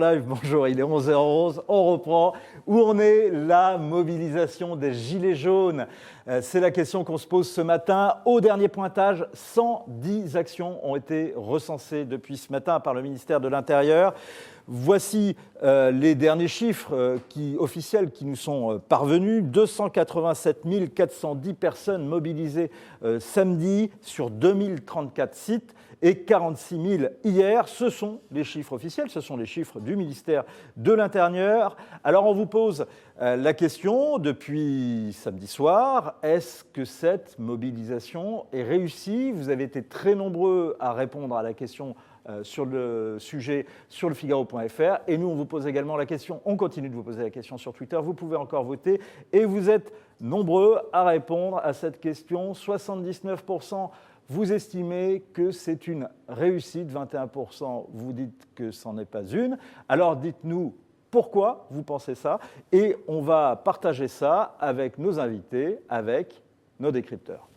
Live, bonjour, il est 11h11, on reprend. Où en est la mobilisation des Gilets jaunes? C'est la question qu'on se pose ce matin. Au dernier pointage, 110 actions ont été recensées depuis ce matin par le ministère de l'Intérieur. Voici les derniers chiffres officiels qui nous sont parvenus. 287 410 personnes mobilisées samedi sur 2034 sites et 46 000 hier. Ce sont les chiffres officiels, ce sont les chiffres du ministère de l'Intérieur. Alors on vous pose la question depuis samedi soir, est-ce que cette mobilisation est réussie? Vous avez été très nombreux à répondre à la question sur le sujet sur lefigaro.fr et nous on vous pose également la question, on continue de vous poser la question sur Twitter, vous pouvez encore voter et vous êtes nombreux à répondre à cette question. 79% vous estimez que c'est une réussite, 21% vous dites que c'en est pas une. Alors dites-nous pourquoi vous pensez ça et on va partager ça avec nos invités, avec nos décrypteurs.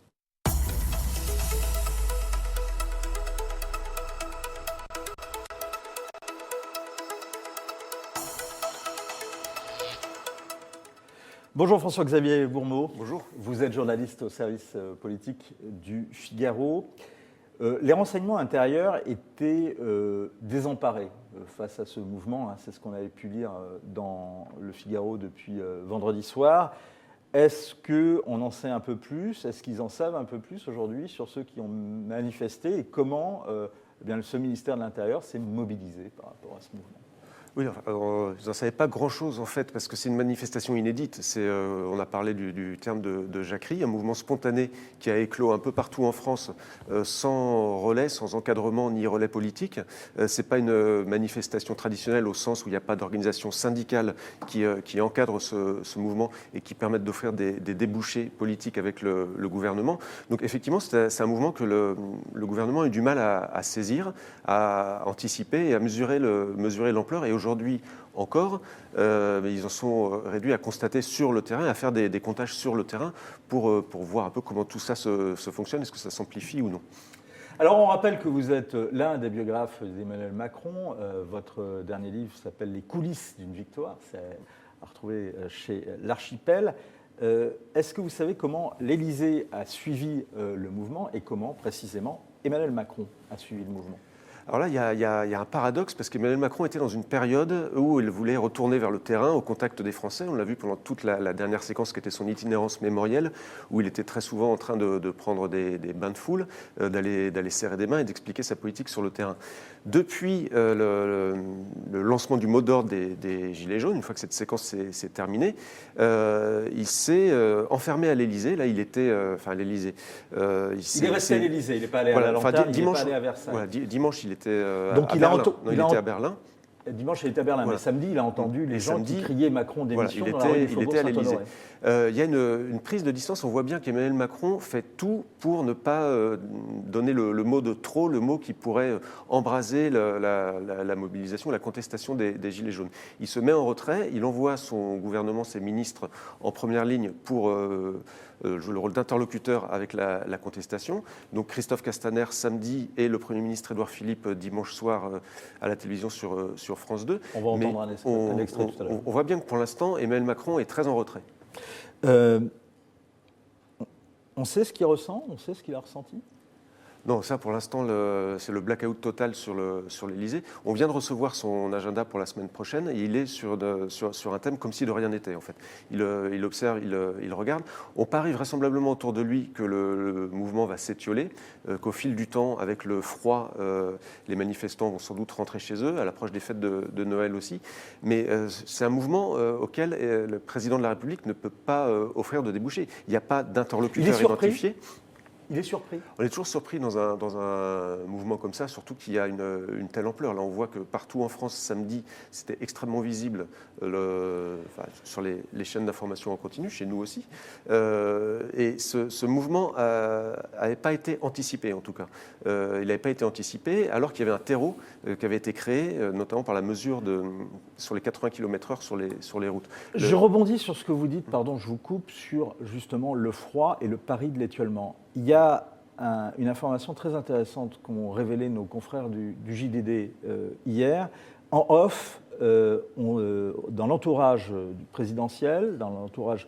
Bonjour François-Xavier Bourmeau. Bonjour. Vous êtes journaliste au service politique du Figaro. Les renseignements intérieurs étaient désemparés face à ce mouvement. C'est ce qu'on avait pu lire dans le Figaro depuis vendredi soir. Est-ce qu'on en sait un peu plus? Est-ce qu'ils en savent un peu plus aujourd'hui sur ceux qui ont manifesté et comment ce ministère de l'Intérieur s'est mobilisé par rapport à ce mouvement? Oui, alors, je n'en savais pas grand-chose en fait, parce que c'est une manifestation inédite. On a parlé du terme de jacquerie, un mouvement spontané qui a éclos un peu partout en France, sans relais, sans encadrement ni relais politique. Ce n'est pas une manifestation traditionnelle au sens où il n'y a pas d'organisation syndicale qui encadre ce mouvement et qui permette d'offrir des débouchés politiques avec le gouvernement. Donc effectivement, c'est un mouvement que le gouvernement a eu du mal à saisir, à anticiper et à mesurer l'ampleur. Et aujourd'hui encore, ils en sont réduits à constater sur le terrain, à faire des comptages sur le terrain pour voir un peu comment tout ça se fonctionne, est-ce que ça s'amplifie ou non. Alors on rappelle que vous êtes l'un des biographes d'Emmanuel Macron. Votre dernier livre s'appelle « Les coulisses d'une victoire ». C'est à retrouver chez l'Archipel. Est-ce que vous savez comment l'Élysée a suivi le mouvement et comment précisément Emmanuel Macron a suivi le mouvement ? Alors là, il y a un paradoxe parce qu'Emmanuel Macron était dans une période où il voulait retourner vers le terrain, au contact des Français. On l'a vu pendant toute la dernière séquence qui était son itinérance mémorielle, où il était très souvent en train de prendre des bains de foule, d'aller serrer des mains et d'expliquer sa politique sur le terrain. Depuis le lancement du mot d'ordre des Gilets jaunes, une fois que cette séquence s'est terminée, il s'est enfermé à l'Élysée. Là, il était... à l'Élysée. Il est resté à l'Élysée, il n'est pas allé à la Lanterne, il n'est pas allé à Versailles. Voilà, dimanche, il était à Berlin. Dimanche, il était à Berlin, voilà. Mais samedi, il a entendu les gens qui criaient Macron démission dans la rue des Faubourgs Saint-Honoré. Il était à l'Élysée. Il y a une prise de distance. On voit bien qu'Emmanuel Macron fait tout pour ne pas donner le mot de trop, le mot qui pourrait embraser la mobilisation, la contestation des Gilets jaunes. Il se met en retrait, il envoie son gouvernement, ses ministres en première ligne pour jouer le rôle d'interlocuteur avec la contestation. Donc Christophe Castaner samedi et le Premier ministre Édouard Philippe dimanche soir à la télévision sur France 2. On va entendre un extrait tout à l'heure. On voit bien que pour l'instant, Emmanuel Macron est très en retrait. On sait ce qu'il ressent, on sait ce qu'il a ressenti? Non, ça pour l'instant, c'est le blackout total sur l'Élysée. On vient de recevoir son agenda pour la semaine prochaine et il est sur un thème comme si de rien n'était en fait. Il observe, il regarde. On parie vraisemblablement autour de lui que le mouvement va s'étioler, qu'au fil du temps, avec le froid, les manifestants vont sans doute rentrer chez eux, à l'approche des fêtes de Noël aussi. Mais c'est un mouvement auquel le président de la République ne peut pas offrir de débouchés. Il n'y a pas d'interlocuteur identifié. Il est surpris. On est toujours surpris dans un mouvement comme ça, surtout qu'il y a une telle ampleur. Là, on voit que partout en France, samedi, c'était extrêmement visible sur les chaînes d'information en continu, chez nous aussi. Et ce mouvement n'avait pas été anticipé, en tout cas. Il n'avait pas été anticipé, alors qu'il y avait un terreau qui avait été créé, notamment par la mesure sur les 80 km/h sur les routes. Je rebondis sur ce que vous dites, pardon, je vous coupe, sur justement le froid et le pari de l'étiolement. Il y a une information très intéressante qu'ont révélé nos confrères du JDD hier. En off, dans l'entourage présidentiel, dans l'entourage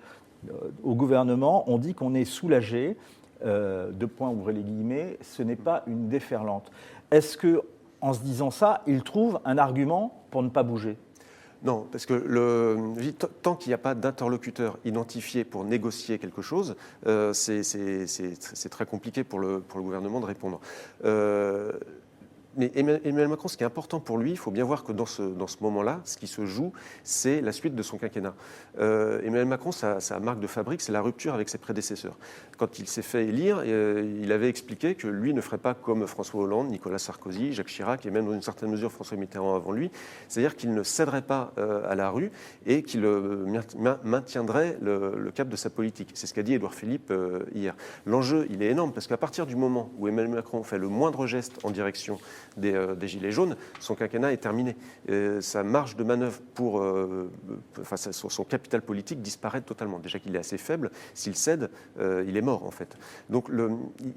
au gouvernement, on dit qu'on est soulagé, deux points, ouvrez les guillemets, ce n'est pas une déferlante. Est-ce qu'en se disant ça, il trouve un argument pour ne pas bouger ? Non, parce que tant qu'il n'y a pas d'interlocuteur identifié pour négocier quelque chose, c'est très compliqué pour le gouvernement de répondre. Mais Emmanuel Macron, ce qui est important pour lui, il faut bien voir que dans ce moment-là, ce qui se joue, c'est la suite de son quinquennat. Emmanuel Macron, sa marque de fabrique, c'est la rupture avec ses prédécesseurs. Quand il s'est fait élire, il avait expliqué que lui ne ferait pas comme François Hollande, Nicolas Sarkozy, Jacques Chirac et même dans une certaine mesure François Mitterrand avant lui. C'est-à-dire qu'il ne céderait pas à la rue et qu'il maintiendrait le cap de sa politique. C'est ce qu'a dit Édouard Philippe hier. L'enjeu, il est énorme parce qu'à partir du moment où Emmanuel Macron fait le moindre geste en direction des Gilets jaunes, son quinquennat est terminé. Sa marge de manœuvre son capital politique disparaît totalement. Déjà qu'il est assez faible, s'il cède, il est mort en fait. Donc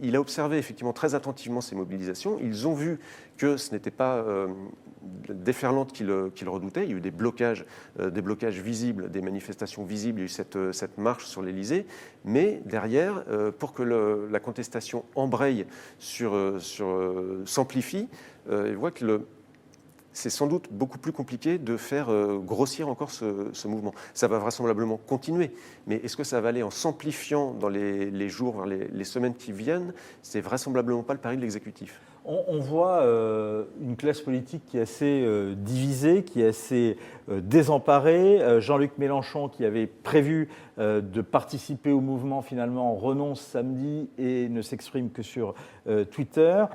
il a observé effectivement très attentivement ces mobilisations. Ils ont vu que ce n'était pas déferlante qu'il redoutait. Il y a eu des blocages visibles, des manifestations visibles. Il y a eu cette marche sur l'Élysée. Mais derrière, pour que la contestation embraye s'amplifie, il voit que c'est sans doute beaucoup plus compliqué de faire grossir encore ce mouvement. Ça va vraisemblablement continuer, mais est-ce que ça va aller en s'amplifiant dans les jours, les semaines qui viennent ? C'est vraisemblablement pas le pari de l'exécutif. On voit une classe politique qui est assez divisée, qui est assez désemparée. Jean-Luc Mélenchon, qui avait prévu de participer au mouvement, finalement renonce samedi et ne s'exprime que sur Twitter.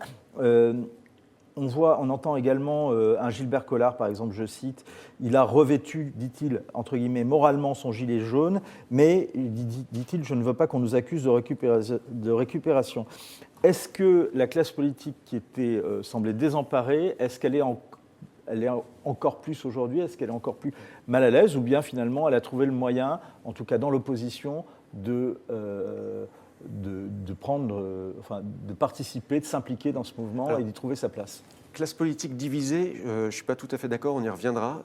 On entend également un Gilbert Collard, par exemple, je cite, il a revêtu, dit-il, entre guillemets, moralement son gilet jaune, mais, dit-il, je ne veux pas qu'on nous accuse de récupération. Est-ce que la classe politique qui semblait désemparée, est-ce qu'elle est encore plus aujourd'hui, est-ce qu'elle est encore plus mal à l'aise, ou bien finalement elle a trouvé le moyen, en tout cas dans l'opposition, de participer, de s'impliquer dans ce mouvement et d'y trouver sa place? Classe politique divisée, je ne suis pas tout à fait d'accord, on y reviendra.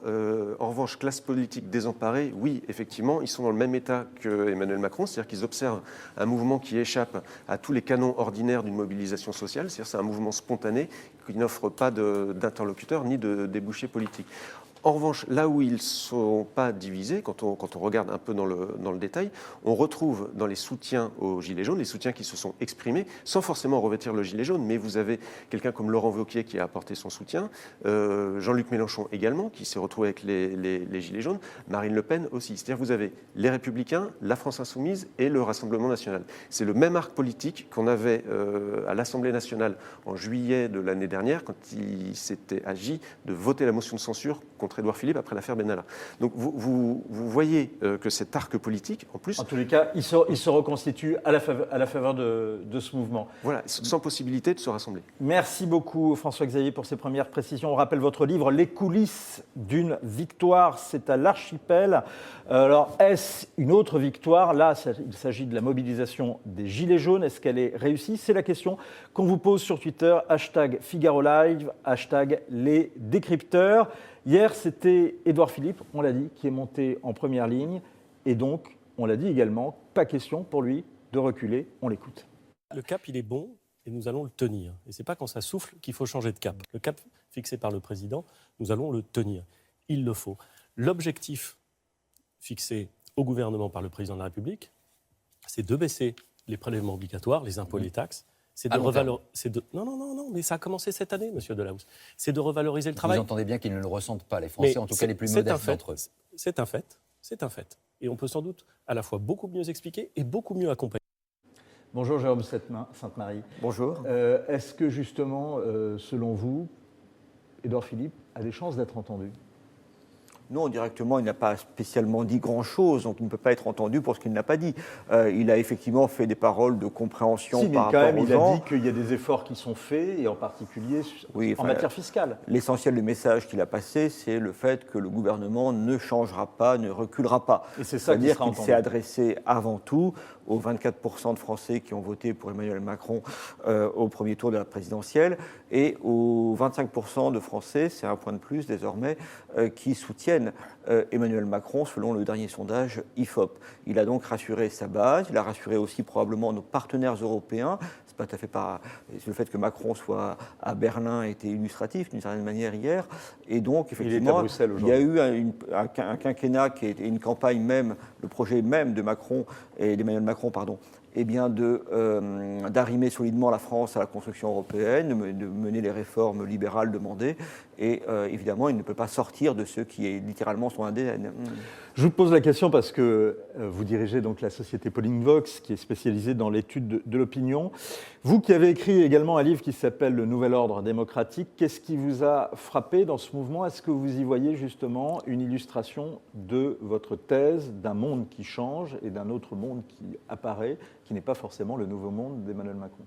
En revanche, classe politique désemparée, oui, effectivement, ils sont dans le même état qu'Emmanuel Macron, c'est-à-dire qu'ils observent un mouvement qui échappe à tous les canons ordinaires d'une mobilisation sociale, c'est-à-dire c'est un mouvement spontané qui n'offre pas d'interlocuteur ni de débouchés politiques. En revanche, là où ils ne sont pas divisés, quand on regarde un peu dans le détail, on retrouve dans les soutiens aux Gilets jaunes, les soutiens qui se sont exprimés, sans forcément revêtir le gilet jaune, mais vous avez quelqu'un comme Laurent Wauquiez qui a apporté son soutien, Jean-Luc Mélenchon également, qui s'est retrouvé avec les Gilets jaunes, Marine Le Pen aussi. C'est-à-dire que vous avez les Républicains, la France Insoumise et le Rassemblement National. C'est le même arc politique qu'on avait à l'Assemblée nationale en juillet de l'année dernière, quand il s'était agi de voter la motion de censure contre Édouard Philippe après l'affaire Benalla. Donc vous voyez que cet arc politique, en plus... En tous les cas, il se reconstitue à la faveur de ce mouvement. Voilà, sans possibilité de se rassembler. Merci beaucoup François-Xavier pour ces premières précisions. On rappelle votre livre « Les coulisses d'une victoire », c'est à l'Archipel. Alors, est-ce une autre victoire ? Là, il s'agit de la mobilisation des Gilets jaunes. Est-ce qu'elle est réussie ? C'est la question qu'on vous pose sur Twitter, #FigaroLive, #lesdécrypteurs. Hier, c'était Édouard Philippe, on l'a dit, qui est monté en première ligne. Et donc, on l'a dit également, pas question pour lui de reculer. On l'écoute. Le cap, il est bon et nous allons le tenir. Et ce n'est pas quand ça souffle qu'il faut changer de cap. Le cap fixé par le président, nous allons le tenir. Il le faut. L'objectif fixé au gouvernement par le président de la République, c'est de baisser les prélèvements obligatoires, les impôts, les taxes. C'est de revaloriser. Non, mais ça a commencé cette année, monsieur Delahousse. C'est de revaloriser le travail. Vous entendez bien qu'ils ne le ressentent pas, les Français, en tout cas les plus modestes d'entre eux. C'est un fait. Et on peut sans doute à la fois beaucoup mieux expliquer et beaucoup mieux accompagner. Bonjour Jérôme Sainte-Marie. Bonjour. Est-ce que justement, selon vous, Édouard Philippe a des chances d'être entendu ? Non, directement, il n'a pas spécialement dit grand-chose, donc il ne peut pas être entendu pour ce qu'il n'a pas dit. Il a effectivement fait des paroles de compréhension par rapport aux gens. Il a dit qu'il y a des efforts qui sont faits, et en particulier en matière fiscale. L'essentiel du message qu'il a passé, c'est le fait que le gouvernement ne changera pas, ne reculera pas. Et c'est ça C'est-à-dire qu'il s'est adressé avant tout aux 24% de Français qui ont voté pour Emmanuel Macron au premier tour de la présidentielle et aux 25% de Français, c'est un point de plus désormais, qui soutiennent Emmanuel Macron selon le dernier sondage IFOP. Il a donc rassuré sa base, il a rassuré aussi probablement nos partenaires européens. C'est pas tout à fait pas le fait que Macron soit à Berlin était illustratif d'une certaine manière hier. Et donc effectivement, il y a eu un quinquennat qui est une campagne même, le projet même de Macron et d'Emmanuel Macron, pardon, eh bien d'arrimer solidement la France à la construction européenne, de mener les réformes libérales demandées. Et évidemment, il ne peut pas sortir de ce qui est littéralement son ADN. Je vous pose la question parce que vous dirigez donc la société Pollingvox, qui est spécialisée dans l'étude de l'opinion. Vous qui avez écrit également un livre qui s'appelle « Le Nouvel Ordre démocratique », qu'est-ce qui vous a frappé dans ce mouvement? Est-ce que vous y voyez justement une illustration de votre thèse d'un monde qui change et d'un autre monde qui apparaît, qui n'est pas forcément le nouveau monde d'Emmanuel Macron?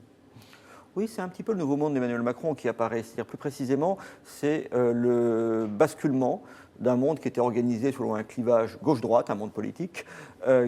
Oui, c'est un petit peu le nouveau monde d'Emmanuel Macron qui apparaît. C'est-à-dire plus précisément, c'est le basculement d'un monde qui était organisé selon un clivage gauche-droite, un monde politique,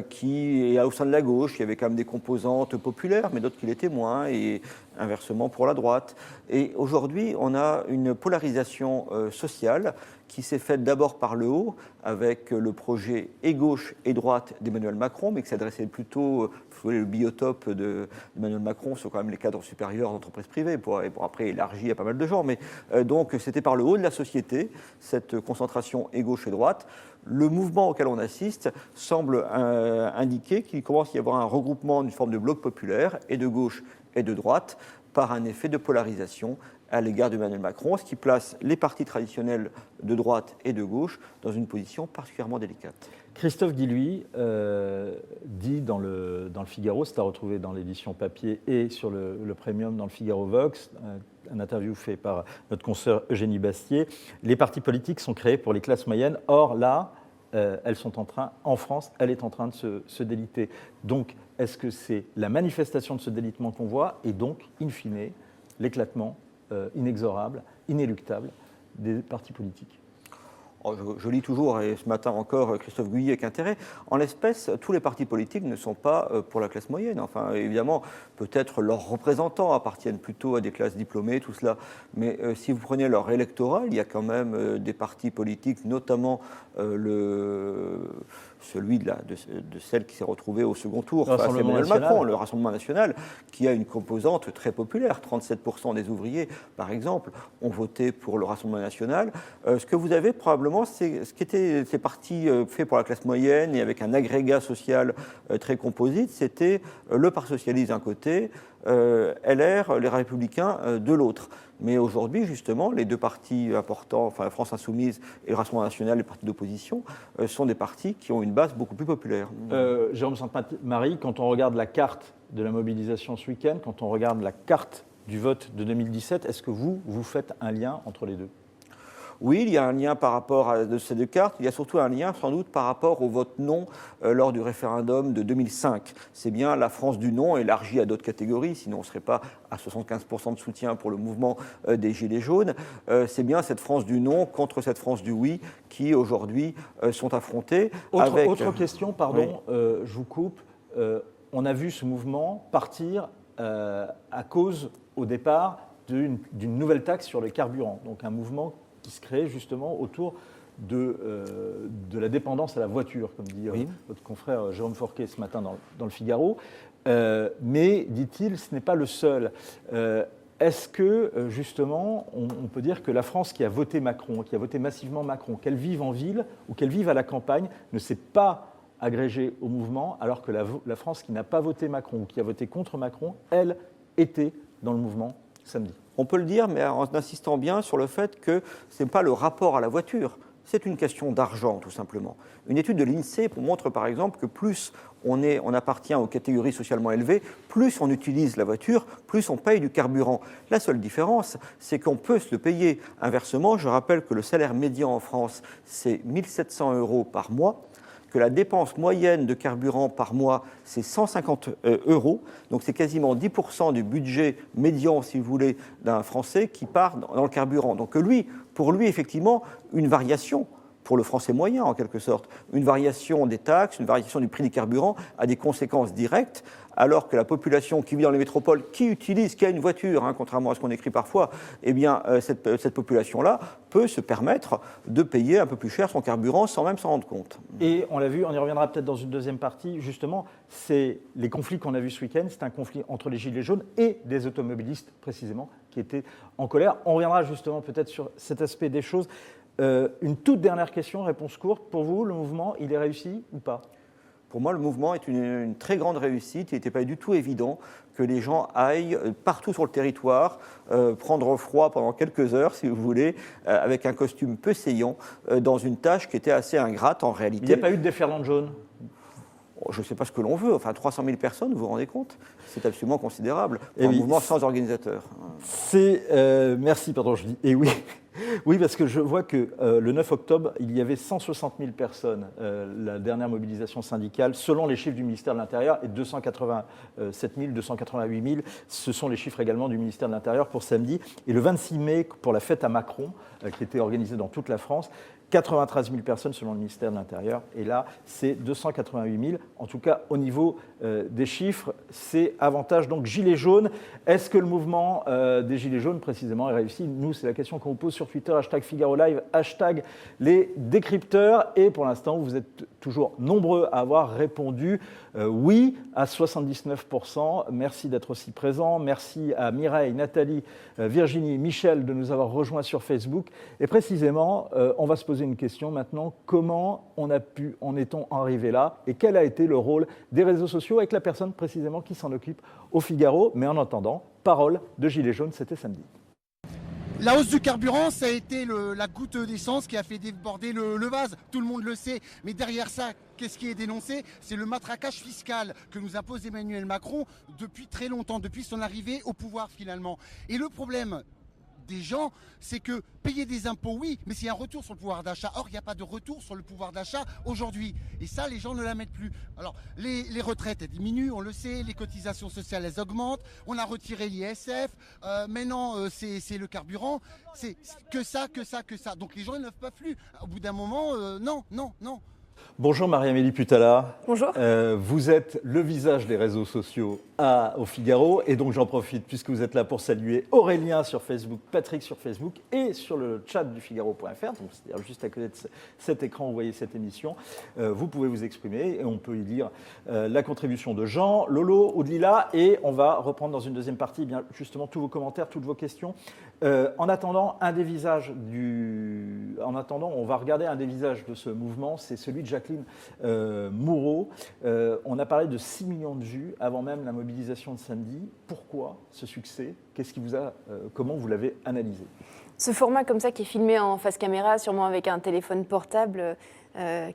qui est au sein de la gauche, il y avait quand même des composantes populaires, mais d'autres qui l'étaient moins, et inversement pour la droite. Et aujourd'hui, on a une polarisation sociale qui s'est faite d'abord par le haut, avec le projet et gauche et droite d'Emmanuel Macron, mais qui s'adressait plutôt, vous voyez, le biotope d'Emmanuel Macron, c'est quand même les cadres supérieurs d'entreprises privées, pour après élargir à pas mal de gens. Mais donc c'était par le haut de la société, cette concentration et gauche et droite. Le mouvement auquel on assiste semble indiquer qu'il commence à y avoir un regroupement d'une forme de bloc populaire, et de gauche et de droite, par un effet de polarisation à l'égard d'Emmanuel Macron, ce qui place les partis traditionnels de droite et de gauche dans une position particulièrement délicate. Christophe Guilluy dit dans le Figaro, c'est à retrouver dans l'édition papier et sur le premium dans le Figaro Vox, un interview fait par notre consoeur Eugénie Bastier, les partis politiques sont créés pour les classes moyennes, or là, elles sont en train, en France, elle est en train de se déliter. Donc, est-ce que c'est la manifestation de ce délitement qu'on voit et donc, in fine, l'éclatement inexorable, inéluctable des partis politiques? Je lis toujours, et ce matin encore, Christophe Guilluy avec intérêt. En l'espèce, tous les partis politiques ne sont pas pour la classe moyenne. Enfin, évidemment, peut-être leurs représentants appartiennent plutôt à des classes diplômées, tout cela. Mais si vous prenez leur électorat, il y a quand même des partis politiques, notamment celui de celle qui s'est retrouvée au second tour face à Emmanuel Macron, le Rassemblement national, qui a une composante très populaire. 37% des ouvriers, par exemple, ont voté pour le Rassemblement national. Ce que vous avez probablement, c'est ce qui était ces partis faits pour la classe moyenne et avec un agrégat social très composite, c'était le Parti socialiste d'un côté, LR, les Républicains de l'autre. Mais aujourd'hui, justement, les deux partis importants, enfin France Insoumise et le Rassemblement national, les partis d'opposition, sont des partis qui ont une base beaucoup plus populaire. Jérôme Sainte-Marie, quand on regarde la carte de la mobilisation ce week-end, quand on regarde la carte du vote de 2017, est-ce que vous faites un lien entre les deux ? Oui, il y a un lien par rapport à ces deux cartes. Il y a surtout un lien, sans doute, par rapport au vote non lors du référendum de 2005. C'est bien la France du non élargie à d'autres catégories, sinon on ne serait pas à 75% de soutien pour le mouvement des Gilets jaunes. C'est bien cette France du non contre cette France du oui qui, aujourd'hui, sont affrontées. Autre question, pardon, oui. Je vous coupe. On a vu ce mouvement partir à cause, au départ, d'une nouvelle taxe sur le carburant. Donc un mouvement qui se crée justement autour de la dépendance à la voiture, comme dit votre confrère Jérôme Fourquet ce matin dans le Figaro. Mais, dit-il, ce n'est pas le seul. Est-ce que, justement, on peut dire que la France qui a voté Macron, qui a voté massivement Macron, qu'elle vive en ville ou qu'elle vive à la campagne, ne s'est pas agrégée au mouvement, alors que la France qui n'a pas voté Macron ou qui a voté contre Macron, elle, était dans le mouvement samedi? On peut le dire, mais en insistant bien sur le fait que ce n'est pas le rapport à la voiture C'est une question d'argent, tout simplement. Une étude de l'INSEE montre, par exemple, que plus on appartient aux catégories socialement élevées, plus on utilise la voiture, plus on paye du carburant. La seule différence, c'est qu'on peut se le payer. Inversement, je rappelle que le salaire médian en France, c'est 1 700 € par mois, que la dépense moyenne de carburant par mois, c'est 150 €. Donc c'est quasiment 10% du budget médian, si vous voulez, d'un Français qui part dans le carburant. Donc pour lui, effectivement, une variation, pour le Français moyen en quelque sorte, une variation des taxes, une variation du prix des carburants a des conséquences directes, alors que la population qui vit dans les métropoles, qui a une voiture, contrairement à ce qu'on écrit parfois, eh bien, cette population-là peut se permettre de payer un peu plus cher son carburant sans même s'en rendre compte. Et on l'a vu, on y reviendra peut-être dans une deuxième partie, justement, c'est les conflits qu'on a vus ce week-end, c'est un conflit entre les Gilets jaunes et des automobilistes, précisément, qui étaient en colère. On reviendra justement peut-être sur cet aspect des choses. Une toute dernière question, réponse courte. Pour vous, le mouvement, il est réussi ou pas ? Pour moi, le mouvement est une très grande réussite. Il n'était pas du tout évident que les gens aillent partout sur le territoire prendre froid pendant quelques heures, si vous voulez, avec un costume peu saillant, dans une tâche qui était assez ingrate en réalité. Il n'y a pas eu de déferlante jaune ? Je ne sais pas ce que l'on veut. Enfin, 300 000 personnes, vous vous rendez compte ? C'est absolument considérable pour un mouvement sans organisateur. Merci, pardon, je dis. Et oui. Oui, parce que je vois que le 9 octobre, il y avait 160 000 personnes, la dernière mobilisation syndicale, selon les chiffres du ministère de l'Intérieur, et 287 000, 288 000, ce sont les chiffres également du ministère de l'Intérieur pour samedi. Et le 26 mai, pour la fête à Macron, qui était organisée dans toute la France, 93 000 personnes selon le ministère de l'Intérieur, et là, c'est 288 000. En tout cas, au niveau des chiffres, c'est avantage. Donc, Gilets jaunes, est-ce que le mouvement des Gilets jaunes, précisément, est réussi ? Nous, c'est la question qu'on vous pose sur Twitter, #Figaro Live, #les décrypteurs. Et pour l'instant, vous êtes toujours nombreux à avoir répondu oui à 79%. Merci d'être aussi présents. Merci à Mireille, Nathalie, Virginie, Michel de nous avoir rejoints sur Facebook. Et précisément, on va se poser une question maintenant. Comment en est-on arrivé là ? Et quel a été le rôle des réseaux sociaux avec la personne précisément qui s'en occupe au Figaro ? Mais en attendant, parole de Gilets jaunes, c'était samedi. La hausse du carburant, ça a été la goutte d'essence qui a fait déborder le vase. Tout le monde le sait. Mais derrière ça, qu'est-ce qui est dénoncé ? C'est le matraquage fiscal que nous impose Emmanuel Macron depuis très longtemps, depuis son arrivée au pouvoir finalement. Et le problème des gens, c'est que payer des impôts, oui, mais c'est un retour sur le pouvoir d'achat. Or, il n'y a pas de retour sur le pouvoir d'achat aujourd'hui. Et ça, les gens ne la mettent plus. Alors, les retraites, elles diminuent, on le sait, les cotisations sociales, elles augmentent, on a retiré l'ISF, maintenant, c'est le carburant, c'est que ça. Donc, les gens, ils ne peuvent plus. Au bout d'un moment, non. Bonjour Marie-Amélie Putala. Bonjour. Vous êtes le visage des réseaux sociaux au Figaro, et donc j'en profite puisque vous êtes là pour saluer Aurélien sur Facebook, Patrick sur Facebook et sur le chat du Figaro.fr, donc c'est-à-dire juste à côté de cet écran où vous voyez cette émission. Vous pouvez vous exprimer et on peut y lire la contribution de Jean, Lolo, Oudlila, et on va reprendre dans une deuxième partie eh bien, justement tous vos commentaires, toutes vos questions. En attendant, on va regarder un des visages de ce mouvement, c'est celui de Jacqueline Moureau. On a parlé de 6 millions de vues avant même la mobilisation de samedi. Pourquoi ce succès ? Comment vous l'avez analysé ? Ce format comme ça qui est filmé en face caméra, sûrement avec un téléphone portable,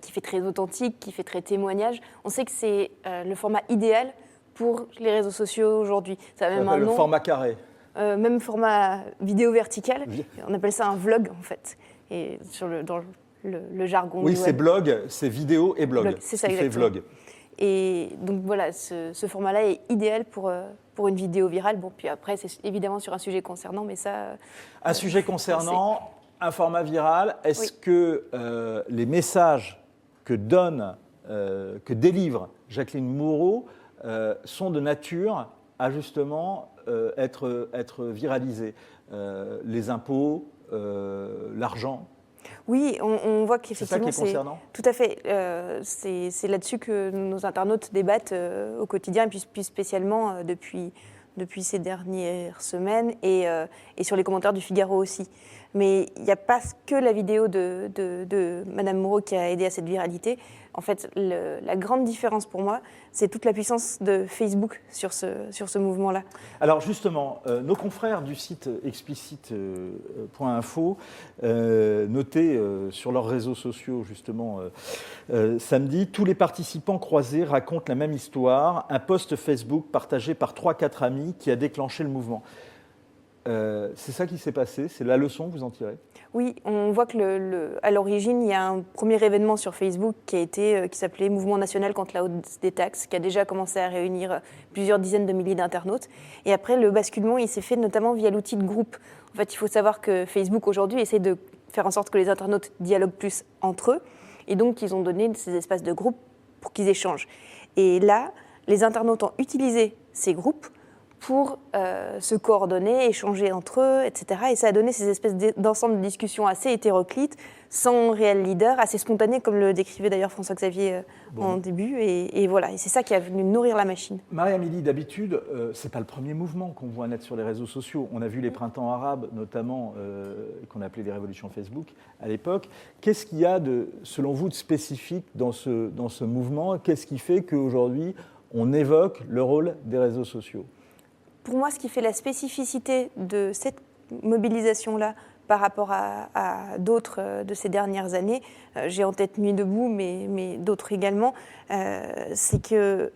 qui fait très authentique, qui fait très témoignage, on sait que c'est le format idéal pour les réseaux sociaux aujourd'hui. Ça a même un nom. Le format carré. Même format vidéo verticale. On appelle ça un vlog en fait. Et dans le jargon. Oui, c'est blog, c'est vidéo et blog. C'est ça, exactement. Fait vlog. Et donc voilà, ce format-là est idéal pour une vidéo virale. Bon, puis après, c'est évidemment sur un sujet concernant, mais ça... Un sujet concernant, un format viral. Est-ce que les messages que délivre Jacqueline Moureau sont de nature à justement être viralisés ? Les impôts, l'argent ? Oui, on voit qu'effectivement, c'est ça qui est concernant. Tout à fait. C'est là-dessus que nos internautes débattent au quotidien, et puis spécialement depuis ces dernières semaines, et sur les commentaires du Figaro aussi. Mais il n'y a pas que la vidéo de Madame Moreau qui a aidé à cette viralité. En fait, la grande différence pour moi, c'est toute la puissance de Facebook sur ce mouvement-là. Alors justement, nos confrères du site explicite.info notaient sur leurs réseaux sociaux justement samedi, tous les participants croisés racontent la même histoire, un post Facebook partagé par 3-4 amis qui a déclenché le mouvement. C'est ça qui s'est passé, c'est la leçon que vous en tirez? Oui, on voit que à l'origine, il y a un premier événement sur Facebook qui s'appelait Mouvement national contre la hausse des taxes, qui a déjà commencé à réunir plusieurs dizaines de milliers d'internautes. Et après, le basculement, il s'est fait notamment via l'outil de groupe. En fait, il faut savoir que Facebook, aujourd'hui, essaie de faire en sorte que les internautes dialoguent plus entre eux. Et donc, ils ont donné ces espaces de groupe pour qu'ils échangent. Et là, les internautes ont utilisé ces groupes pour se coordonner, échanger entre eux, etc. Et ça a donné ces espèces d'ensemble de discussions assez hétéroclites, sans réel leader, assez spontanées, comme le décrivait d'ailleurs François-Xavier en début. Et voilà, et c'est ça qui a venu nourrir la machine. Marie-Amélie, d'habitude, ce n'est pas le premier mouvement qu'on voit naître sur les réseaux sociaux. On a vu les printemps arabes, notamment, qu'on appelait les révolutions Facebook à l'époque. Qu'est-ce qu'il y a, selon vous, de spécifique dans ce mouvement? Qu'est-ce qui fait qu'aujourd'hui, on évoque le rôle des réseaux sociaux? Pour moi, ce qui fait la spécificité de cette mobilisation-là par rapport à d'autres de ces dernières années, j'ai en tête Nuit debout, mais d'autres également, c'est que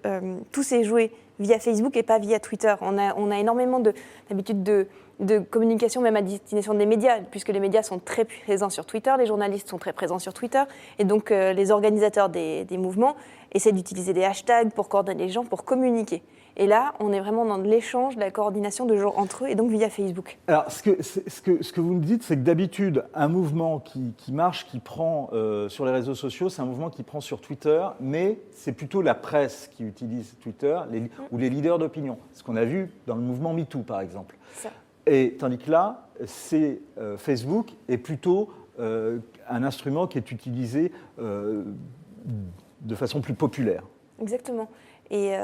tout s'est joué via Facebook et pas via Twitter. On a énormément d'habitude de communication, même à destination des médias, puisque les médias sont très présents sur Twitter, les journalistes sont très présents sur Twitter, et donc les organisateurs des mouvements essaient d'utiliser des hashtags pour coordonner les gens, pour communiquer. Et là, on est vraiment dans l'échange, de la coordination de gens entre eux, et donc via Facebook. Alors, ce que vous me dites, c'est que d'habitude, un mouvement qui marche, qui prend sur les réseaux sociaux, c'est un mouvement qui prend sur Twitter, mais c'est plutôt la presse qui utilise Twitter, ou les leaders d'opinion. Ce qu'on a vu dans le mouvement MeToo, par exemple. Ça. Et tandis que là, Facebook est plutôt un instrument qui est utilisé de façon plus populaire. Exactement. Et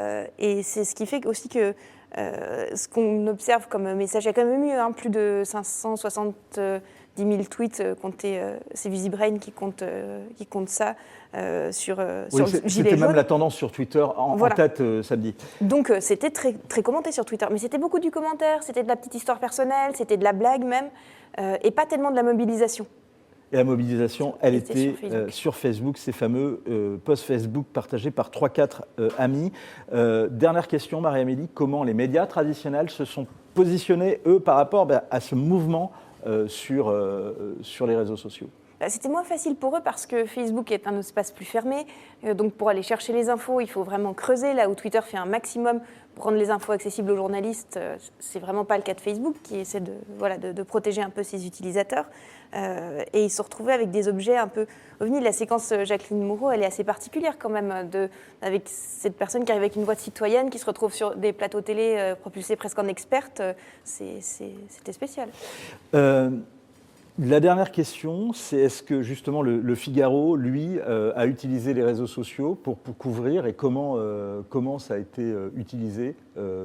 c'est ce qui fait aussi que ce qu'on observe comme message, il y a quand même eu plus de 570 000 tweets comptés, c'est VisiBrain qui compte ça sur le gilet jaune. C'était même la tendance sur Twitter en tête samedi. Donc c'était très, très commenté sur Twitter, mais c'était beaucoup du commentaire, c'était de la petite histoire personnelle, c'était de la blague même, et pas tellement de la mobilisation. Et la mobilisation, elle était sur Facebook, ces fameux posts Facebook partagés par 3-4 amis. Dernière question, Marie-Amélie, comment les médias traditionnels se sont positionnés, eux, par rapport à ce mouvement sur les réseaux sociaux? C'était moins facile pour eux parce que Facebook est un espace plus fermé. Donc pour aller chercher les infos, il faut vraiment creuser. Là où Twitter fait un maximum pour rendre les infos accessibles aux journalistes, c'est vraiment pas le cas de Facebook qui essaie de protéger un peu ses utilisateurs. Et ils se retrouvaient avec des objets un peu ovnis. La séquence Jacqueline Moreau, elle est assez particulière quand même, avec cette personne qui arrive avec une voix de citoyenne, qui se retrouve sur des plateaux télé propulsés presque en experte. C'était spécial. La dernière question, c'est est-ce que justement le Figaro, lui, a utilisé les réseaux sociaux pour couvrir et comment ça a été utilisé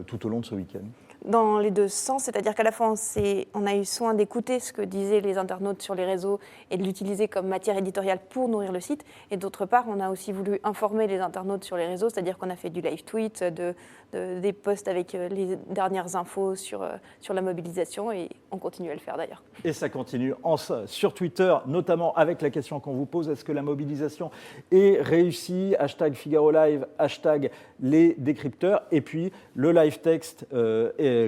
tout au long de ce week-end? Dans les deux sens, c'est-à-dire qu'à la fois on a eu soin d'écouter ce que disaient les internautes sur les réseaux et de l'utiliser comme matière éditoriale pour nourrir le site, et d'autre part on a aussi voulu informer les internautes sur les réseaux, c'est-à-dire qu'on a fait du live tweet, des posts avec les dernières infos sur la mobilisation, et on continue à le faire d'ailleurs. Et ça continue sur Twitter, notamment avec la question qu'on vous pose, est-ce que la mobilisation est réussie? Hashtag Figaro Live, hashtag les décrypteurs, et puis le live text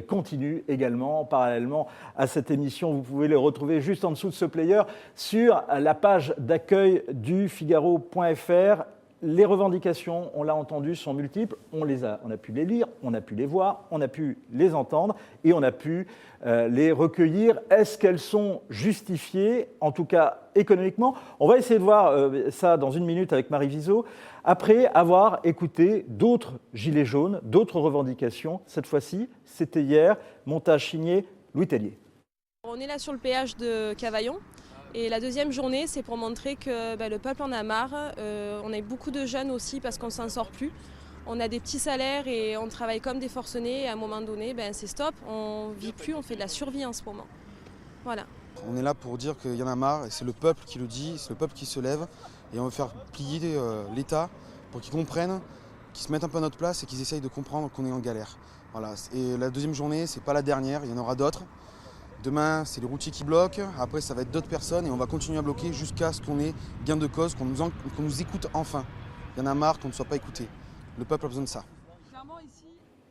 continue également, parallèlement à cette émission. Vous pouvez le retrouver juste en dessous de ce player sur la page d'accueil du Figaro.fr. Les revendications, on l'a entendu, sont multiples. On a pu les lire, on a pu les voir, on a pu les entendre et on a pu les recueillir. Est-ce qu'elles sont justifiées, en tout cas économiquement? On va essayer de voir ça dans une minute avec Marie Viseau, après avoir écouté d'autres gilets jaunes, d'autres revendications. Cette fois-ci, c'était hier, montage signé Louis Tellier. On est là sur le péage de Cavaillon. Et la deuxième journée, c'est pour montrer que le peuple en a marre. On a beaucoup de jeunes aussi parce qu'on ne s'en sort plus. On a des petits salaires et on travaille comme des forcenés. Et à un moment donné, c'est stop. On ne vit plus, on fait de la survie en ce moment. Voilà. On est là pour dire qu'il y en a marre, et c'est le peuple qui le dit, c'est le peuple qui se lève, et on veut faire plier l'État pour qu'ils comprennent, qu'ils se mettent un peu à notre place et qu'ils essayent de comprendre qu'on est en galère. Voilà. Et la deuxième journée, c'est pas la dernière, il y en aura d'autres. Demain, c'est les routiers qui bloquent, après ça va être d'autres personnes, et on va continuer à bloquer jusqu'à ce qu'on ait gain de cause, qu'on nous écoute enfin. Il y en a marre qu'on ne soit pas écouté. Le peuple a besoin de ça.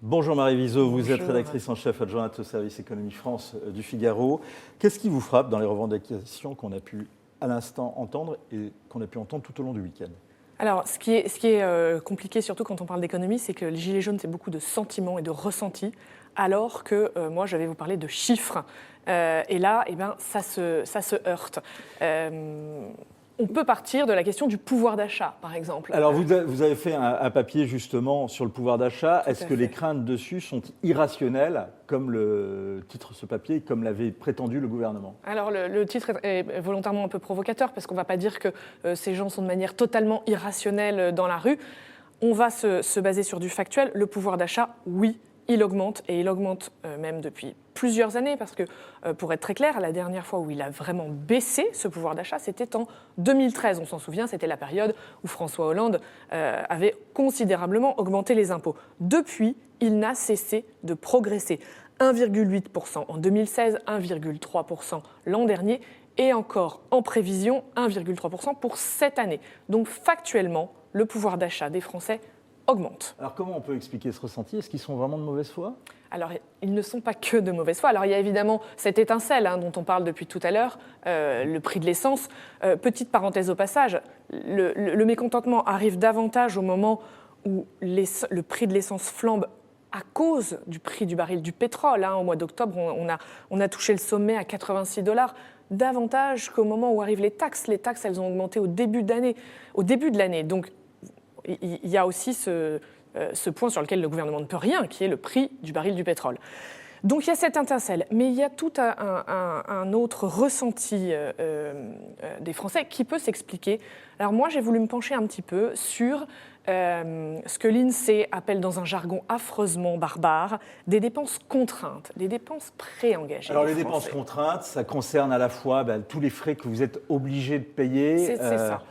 Bonjour Marie Viseau, vous êtes rédactrice en chef adjointe au service Économie France du Figaro. Qu'est-ce qui vous frappe dans les revendications qu'on a pu à l'instant entendre et qu'on a pu entendre tout au long du week-end ? Alors, ce qui est compliqué, surtout quand on parle d'économie, c'est que les Gilets jaunes, c'est beaucoup de sentiments et de ressentis, alors que moi, je vais vous parler de chiffres. Et là, ça se heurte. On peut partir de la question du pouvoir d'achat, par exemple. Alors, vous avez fait un papier justement sur le pouvoir d'achat. Est-ce que les craintes dessus sont irrationnelles, comme le titre ce papier, comme l'avait prétendu le gouvernement ? Alors, le titre est volontairement un peu provocateur, parce qu'on ne va pas dire que ces gens sont de manière totalement irrationnelle dans la rue. On va se baser sur du factuel. Le pouvoir d'achat, oui, il augmente, et il augmente même depuis plusieurs années, parce que, pour être très clair, la dernière fois où il a vraiment baissé, ce pouvoir d'achat, c'était en 2013. On s'en souvient, c'était la période où François Hollande avait considérablement augmenté les impôts. Depuis, il n'a cessé de progresser. 1,8% en 2016, 1,3% l'an dernier, et encore en prévision, 1,3% pour cette année. Donc factuellement, le pouvoir d'achat des Français augmente. Alors comment on peut expliquer ce ressenti ? Est-ce qu'ils sont vraiment de mauvaise foi ? Alors, ils ne sont pas que de mauvaise foi. Alors, il y a évidemment cette étincelle dont on parle depuis tout à l'heure, le prix de l'essence. Petite parenthèse au passage, le mécontentement arrive davantage au moment où le prix de l'essence flambe à cause du prix du baril du pétrole. Au mois d'octobre, on a touché le sommet à $86, davantage qu'au moment où arrivent les taxes. Les taxes, elles ont augmenté au début de l'année. Donc, il y a aussi ce point sur lequel le gouvernement ne peut rien, qui est le prix du baril du pétrole. Donc il y a cette étincelle, mais il y a tout un autre ressenti des Français qui peut s'expliquer. Alors moi, j'ai voulu me pencher un petit peu sur ce que l'INSEE appelle dans un jargon affreusement barbare des dépenses contraintes, des dépenses préengagées. Alors les dépenses contraintes, ça concerne à la fois tous les frais que vous êtes obligés de payer. C'est ça.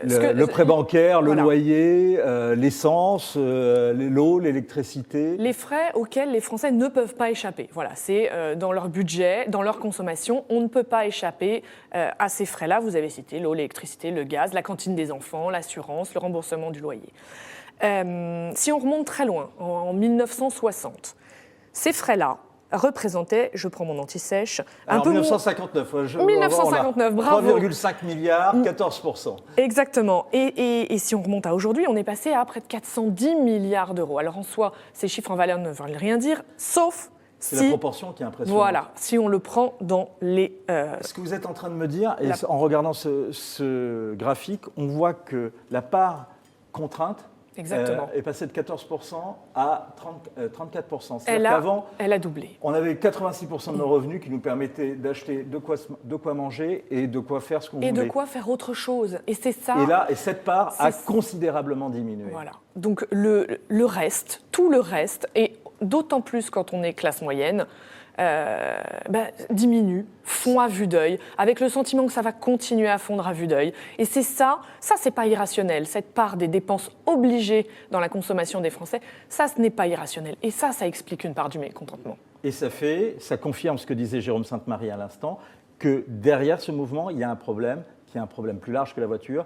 Le prêt bancaire, le loyer, l'essence, l'eau, l'électricité. Les frais auxquels les Français ne peuvent pas échapper. Voilà, c'est dans leur budget, dans leur consommation, on ne peut pas échapper à ces frais-là. Vous avez cité l'eau, l'électricité, le gaz, la cantine des enfants, l'assurance, le remboursement du loyer. Si on remonte très loin, en 1960, ces frais-là représentait, je prends mon anti-sèche, un peu 1959, 1959, bravo. 3,5 milliards, 14%. Exactement. Et si on remonte à aujourd'hui, on est passé à près de 410 milliards d'euros. Alors en soi, ces chiffres en valeur ne veulent rien dire, sauf c'est la proportion qui est impressionnante. Voilà, si on le prend dans les... Ce que vous êtes en train de me dire, et en regardant ce graphique, on voit que la part contrainte est passée de 14% à 34%. C'est-à-dire qu'avant, elle a doublé. On avait 86% de nos revenus qui nous permettaient d'acheter de quoi manger et de quoi faire ce qu'on voulait. Et de quoi faire autre chose. Et c'est ça. Et cette part a considérablement diminué. Voilà. Donc le reste, tout le reste, et d'autant plus quand on est classe moyenne, diminue, fond à vue d'œil, avec le sentiment que ça va continuer à fondre à vue d'œil. Et c'est ça c'est pas irrationnel. Cette part des dépenses obligées dans la consommation des Français, ça, ce n'est pas irrationnel. Et ça explique une part du mécontentement. Et ça confirme ce que disait Jérôme Sainte-Marie à l'instant, que derrière ce mouvement, il y a un problème, qui est un problème plus large que la voiture,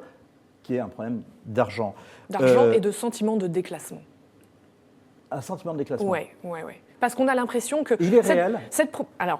qui est un problème d'argent. D'argent et de sentiment de déclassement. Un sentiment de déclassement. Oui. Parce qu'on a l'impression que... Il est réel. Alors,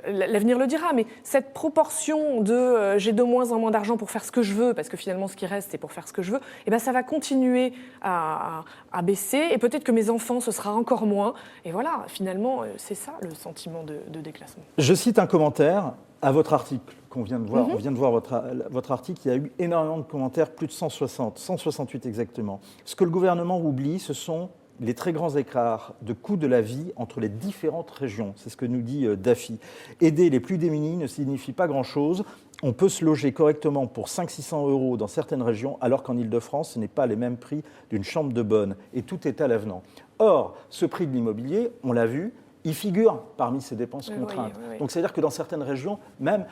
l'avenir le dira, mais cette proportion de j'ai de moins en moins d'argent pour faire ce que je veux, parce que finalement ce qui reste c'est pour faire ce que je veux, ça va continuer à baisser, et peut-être que mes enfants ce sera encore moins. Et voilà, finalement, c'est ça le sentiment de déclassement. Je cite un commentaire à votre article qu'on vient de voir. On vient de voir votre article, il y a eu énormément de commentaires, plus de 168 exactement. Ce que le gouvernement oublie, ce sont les très grands écarts de coût de la vie entre les différentes régions. C'est ce que nous dit Daffy. Aider les plus démunis ne signifie pas grand-chose. On peut se loger correctement pour 500-600 € dans certaines régions, alors qu'en Ile-de-France, ce n'est pas les mêmes prix d'une chambre de bonne. Et tout est à l'avenant. Or, ce prix de l'immobilier, on l'a vu, il figure parmi ces dépenses contraintes. Oui. Donc c'est-à-dire que dans certaines régions, même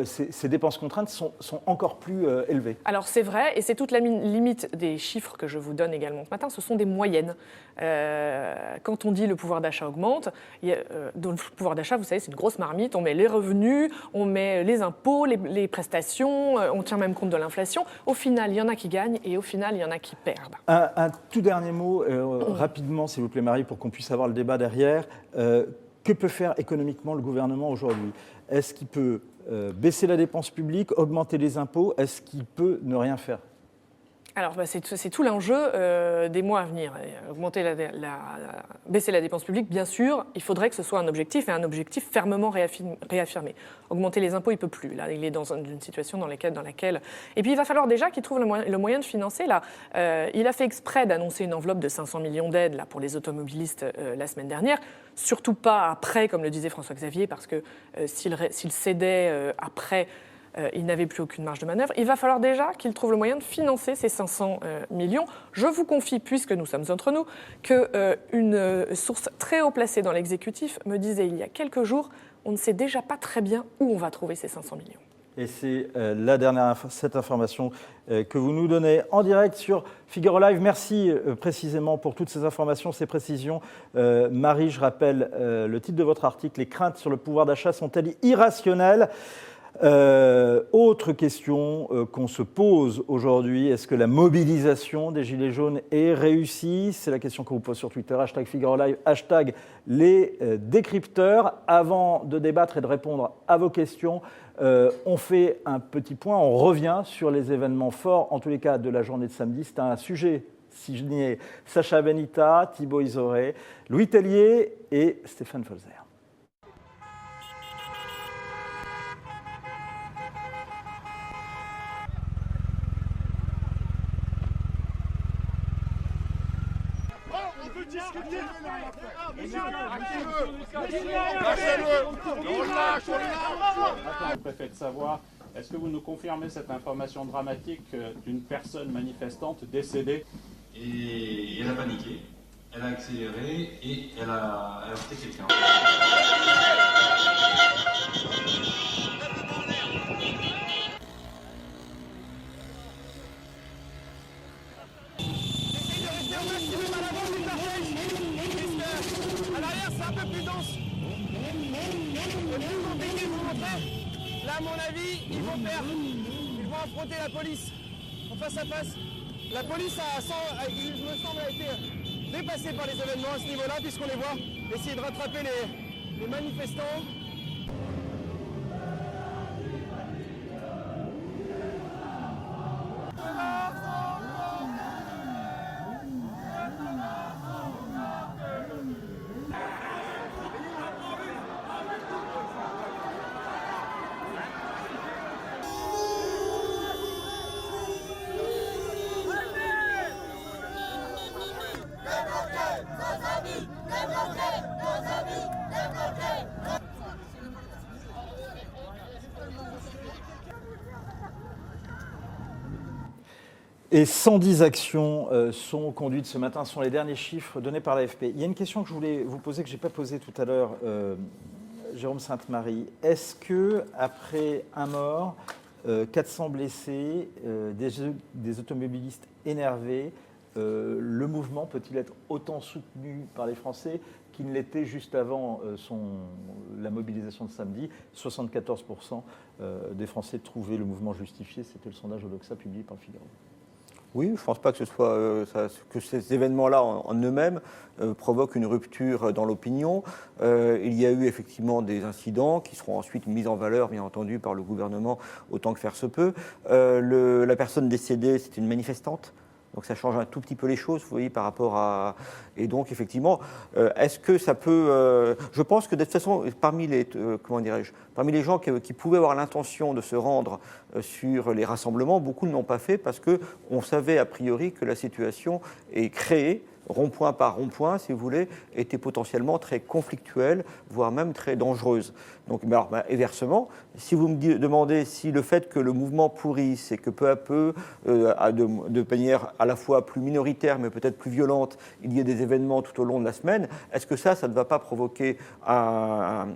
ces dépenses contraintes sont encore plus élevées. Alors c'est vrai, et c'est toute la limite des chiffres que je vous donne également ce matin, ce sont des moyennes. Quand on dit le pouvoir d'achat augmente, dans le pouvoir d'achat, vous savez, c'est une grosse marmite, on met les revenus, on met les impôts, les prestations, on tient même compte de l'inflation. Au final, il y en a qui gagnent et au final, il y en a qui perdent. Un tout dernier mot, rapidement, s'il vous plaît, Marie, pour qu'on puisse avoir le débat derrière. Que peut faire économiquement le gouvernement aujourd'hui ? Est-ce qu'il peut baisser la dépense publique, augmenter les impôts? Est-ce qu'il peut ne rien faire? Alors, c'est tout l'enjeu des mois à venir. Baisser la dépense publique, bien sûr, il faudrait que ce soit un objectif, et un objectif fermement réaffirmé. Augmenter les impôts, il ne peut plus. Là, il est dans une situation dans laquelle... Et puis, il va falloir déjà qu'il trouve le moyen de financer. Là. Il a fait exprès d'annoncer une enveloppe de 500 millions d'aides pour les automobilistes la semaine dernière. Surtout pas après, comme le disait François-Xavier, parce que s'il cédait après... il n'avait plus aucune marge de manœuvre. Il va falloir déjà qu'il trouve le moyen de financer ces 500 millions. Je vous confie, puisque nous sommes entre nous, qu'une source très haut placée dans l'exécutif me disait il y a quelques jours, on ne sait déjà pas très bien où on va trouver ces 500 millions. Et c'est cette information que vous nous donnez en direct sur Figaro Live. Merci précisément pour toutes ces informations, ces précisions. Marie, je rappelle le titre de votre article, « Les craintes sur le pouvoir d'achat sont-elles irrationnelles ?» Autre question qu'on se pose aujourd'hui, est-ce que la mobilisation des Gilets jaunes est réussie? C'est la question qu'on vous pose sur Twitter, #Figaro Live, #les décrypteurs. Avant de débattre et de répondre à vos questions, on fait un petit point, on revient sur les événements forts, en tous les cas de la journée de samedi. C'est un sujet signé Sacha Benita, Thibaut Isoré, Louis Tellier et Stéphane Folzer. Le préfet de savoir, est-ce que vous nous confirmez cette information dramatique d'une personne manifestante décédée? Et elle a paniqué, elle a accéléré et elle a heurté quelqu'un. Là, à mon avis, ils vont affronter la police en face à face. La police, il me semble, a été dépassée par les événements à ce niveau-là, puisqu'on les voit essayer de rattraper les manifestants. Et 110 actions sont conduites ce matin, ce sont les derniers chiffres donnés par l'AFP. Il y a une question que je voulais vous poser, que je n'ai pas posée tout à l'heure, Jérôme Sainte-Marie. Est-ce qu'après un mort, 400 blessés, des automobilistes énervés, le mouvement peut-il être autant soutenu par les Français qu'il ne l'était juste avant la mobilisation de samedi? 74% des Français trouvaient le mouvement justifié, c'était le sondage Odoxa publié par le Figaro. Oui, je ne pense pas que ce soit que ces événements-là en eux-mêmes provoquent une rupture dans l'opinion. Il y a eu effectivement des incidents qui seront ensuite mis en valeur, bien entendu, par le gouvernement autant que faire se peut. La personne décédée, c'est une manifestante. Donc ça change un tout petit peu les choses, vous voyez, par rapport à... Et donc, effectivement, est-ce que ça peut... je pense que de toute façon, parmi les gens qui pouvaient avoir l'intention de se rendre sur les rassemblements, beaucoup ne l'ont pas fait parce qu'on savait a priori que la situation est créée rond-point par rond-point, si vous voulez, était potentiellement très conflictuelle, voire même très dangereuse. Donc, et versement, si vous me demandez si le fait que le mouvement pourrisse et que peu à peu, de manière à la fois plus minoritaire mais peut-être plus violente, il y ait des événements tout au long de la semaine, est-ce que ça ne va pas provoquer un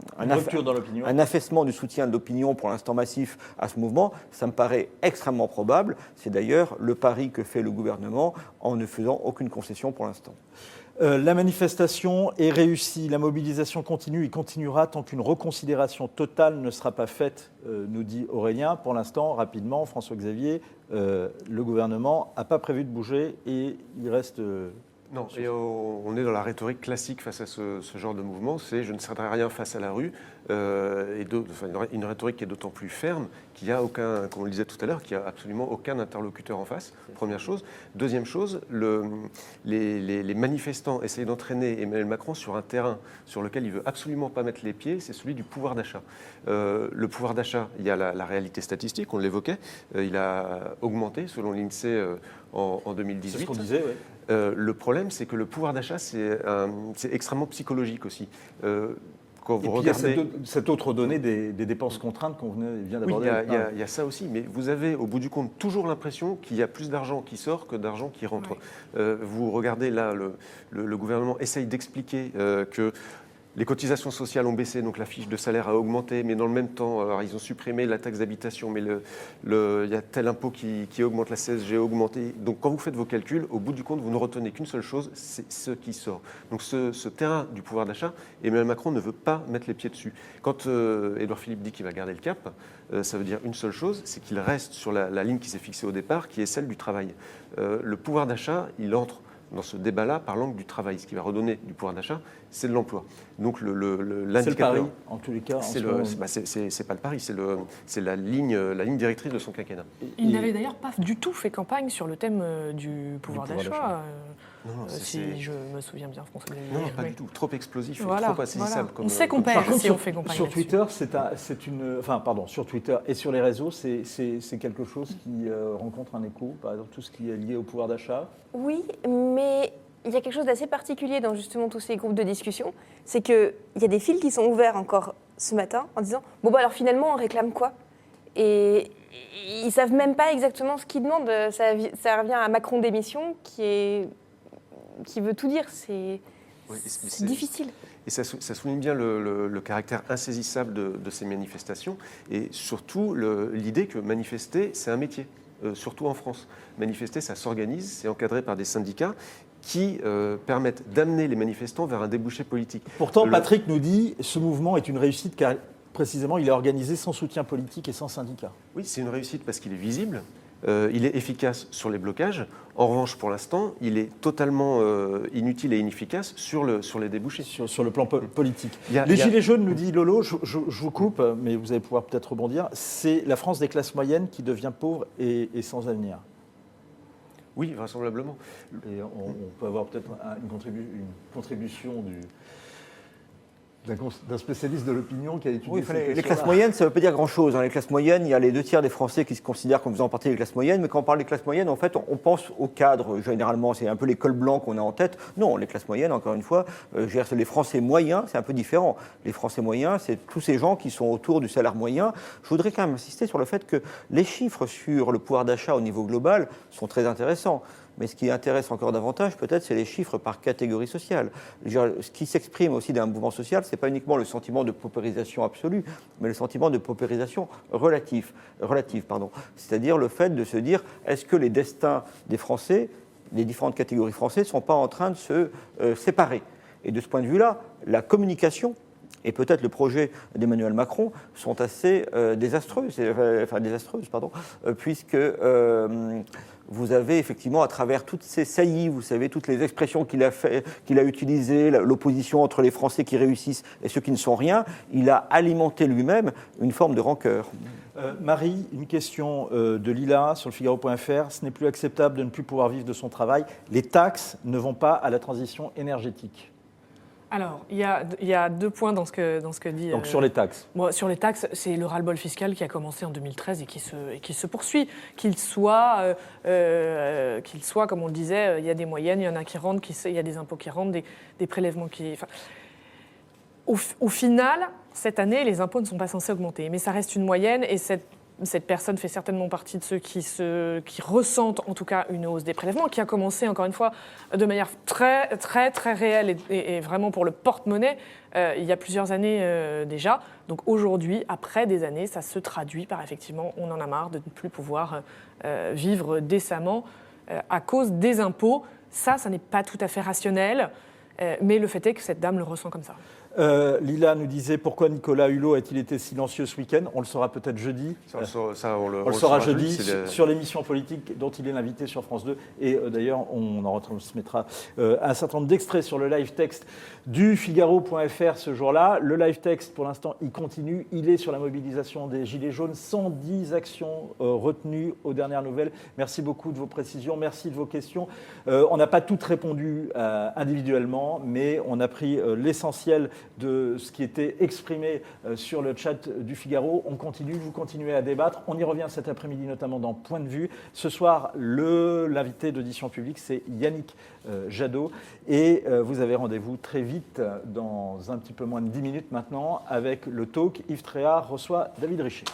affaissement du soutien de l'opinion pour l'instant massif à ce mouvement? Ça me paraît extrêmement probable. C'est d'ailleurs le pari que fait le gouvernement en ne faisant aucune concession pour l'instant. La manifestation est réussie, la mobilisation continue et continuera tant qu'une reconsidération totale ne sera pas faite, nous dit Aurélien. Pour l'instant, rapidement, François-Xavier, le gouvernement n'a pas prévu de bouger et il reste... Non, et on est dans la rhétorique classique face à ce genre de mouvement, c'est « je ne céderai rien face à la rue », une rhétorique qui est d'autant plus ferme qu'il n'y a aucun, comme on le disait tout à l'heure, qu'il n'y a absolument aucun interlocuteur en face, première chose. Deuxième chose, les manifestants essayent d'entraîner Emmanuel Macron sur un terrain sur lequel il ne veut absolument pas mettre les pieds, c'est celui du pouvoir d'achat. Le pouvoir d'achat, il y a la réalité statistique, on l'évoquait, il a augmenté selon l'INSEE en 2018. C'est ce qu'on disait, oui. Le problème, c'est que le pouvoir d'achat, c'est extrêmement psychologique aussi. Quand vous regardez... il y a cette autre donnée des dépenses contraintes qu'on vient d'aborder. Oui, il y a ça aussi, mais vous avez au bout du compte toujours l'impression qu'il y a plus d'argent qui sort que d'argent qui rentre. Oui. Vous regardez là, le gouvernement essaye d'expliquer que les cotisations sociales ont baissé, donc la fiche de salaire a augmenté, mais dans le même temps, alors ils ont supprimé la taxe d'habitation, mais il y a tel impôt qui augmente, la CSG a augmenté. Donc quand vous faites vos calculs, au bout du compte, vous ne retenez qu'une seule chose, c'est ce qui sort. Donc ce terrain du pouvoir d'achat, Emmanuel Macron ne veut pas mettre les pieds dessus. Quand Édouard Philippe dit qu'il va garder le cap, ça veut dire une seule chose, c'est qu'il reste sur la ligne qui s'est fixée au départ, qui est celle du travail. Le pouvoir d'achat, il entre dans ce débat-là par l'angle du travail. Ce qui va redonner du pouvoir d'achat, c'est de l'emploi. Donc l'indicateur... C'est le pari, en tous les cas. C'est pas le pari, c'est la ligne directrice de son quinquennat. Il n'avait d'ailleurs pas du tout fait campagne sur le thème du pouvoir d'achat. Si je me souviens bien, François. Non, pas du tout. Trop explosif, trop insaisissable. On sait qu'on perd si on fait campagne. Sur Twitter, sur Twitter et sur les réseaux, c'est quelque chose qui rencontre un écho, par exemple tout ce qui est lié au pouvoir d'achat. Oui, mais il y a quelque chose d'assez particulier dans justement tous ces groupes de discussion, c'est qu'il y a des fils qui sont ouverts encore ce matin en disant « Bon, alors finalement, on réclame quoi ?» Et ils ne savent même pas exactement ce qu'ils demandent. Ça revient à Macron démission qui veut tout dire. C'est difficile. Et ça souligne bien le caractère insaisissable de ces manifestations et surtout l'idée que manifester, c'est un métier, surtout en France. Manifester, ça s'organise, c'est encadré par des syndicats qui permettent d'amener les manifestants vers un débouché politique. Pourtant, Patrick nous dit que ce mouvement est une réussite car précisément il est organisé sans soutien politique et sans syndicat. Oui, c'est une réussite parce qu'il est visible. Il est efficace sur les blocages. En revanche, pour l'instant, il est totalement inutile et inefficace sur les débouchés. Sur le plan politique. Les Gilets jaunes, nous dit Lolo, je vous coupe, mais vous allez pouvoir peut-être rebondir, c'est la France des classes moyennes qui devient pauvre et sans avenir. Oui, vraisemblablement. Et on peut avoir peut-être une contribution d'un spécialiste de l'opinion qui a étudié les classes moyennes, ça ne veut pas dire grand-chose. Les classes moyennes, il y a les 2 tiers des Français qui se considèrent comme faisant partie des classes moyennes, mais quand on parle des classes moyennes, en fait, on pense au cadre. Généralement, c'est un peu les cols blancs qu'on a en tête. Non, les classes moyennes, encore une fois, les Français moyens, c'est un peu différent. Les Français moyens, c'est tous ces gens qui sont autour du salaire moyen. Je voudrais quand même insister sur le fait que les chiffres sur le pouvoir d'achat au niveau global sont très intéressants. Mais ce qui intéresse encore davantage, peut-être, c'est les chiffres par catégorie sociale. Ce qui s'exprime aussi d'un mouvement social, ce n'est pas uniquement le sentiment de paupérisation absolue, mais le sentiment de paupérisation relative. C'est-à-dire le fait de se dire, est-ce que les destins des Français, les différentes catégories françaises, ne sont pas en train de se séparer? Et de ce point de vue-là, la communication et peut-être le projet d'Emmanuel Macron sont assez désastreuses, puisque vous avez effectivement, à travers toutes ces saillies, vous savez, toutes les expressions qu'il a utilisées, l'opposition entre les Français qui réussissent et ceux qui ne sont rien, il a alimenté lui-même une forme de rancœur. Marie, une question de Lila sur le Figaro.fr. Ce n'est plus acceptable de ne plus pouvoir vivre de son travail. Les taxes ne vont pas à la transition énergétique. Alors, il y a 2 points dans ce que dit... Donc sur les taxes. Sur les taxes, c'est le ras-le-bol fiscal qui a commencé en 2013 et qui se poursuit. Qu'il soit, comme on le disait, il y a des moyennes, il y en a qui rentrent, il y a des impôts qui rentrent, des prélèvements qui... Au final, cette année, les impôts ne sont pas censés augmenter. Mais ça reste une moyenne et cette personne fait certainement partie de ceux qui ressentent en tout cas une hausse des prélèvements, qui a commencé encore une fois de manière très très très réelle et vraiment pour le porte-monnaie il y a plusieurs années déjà. Donc aujourd'hui, après des années, ça se traduit par effectivement, on en a marre de ne plus pouvoir vivre décemment à cause des impôts. Ça n'est pas tout à fait rationnel, mais le fait est que cette dame le ressent comme ça. Lila nous disait pourquoi Nicolas Hulot a-t-il été silencieux ce week-end. On le saura peut-être jeudi. On le saura jeudi sur l'émission politique dont il est l'invité sur France 2. Et d'ailleurs, on en retransmettra un certain nombre d'extraits sur le live texte du Figaro.fr ce jour-là. Le live texte, pour l'instant, il continue. Il est sur la mobilisation des Gilets jaunes. 110 actions retenues aux dernières nouvelles. Merci beaucoup de vos précisions. Merci de vos questions. On n'a pas toutes répondu individuellement, mais on a pris l'essentiel de ce qui était exprimé sur le chat du Figaro. On continue, vous continuez à débattre. On y revient cet après-midi, notamment dans Point de vue. Ce soir, l'invité d'audition publique, c'est Yannick Jadot. Et vous avez rendez-vous très vite, dans un petit peu moins de 10 minutes maintenant, avec le talk. Yves Tréhard reçoit David Richer.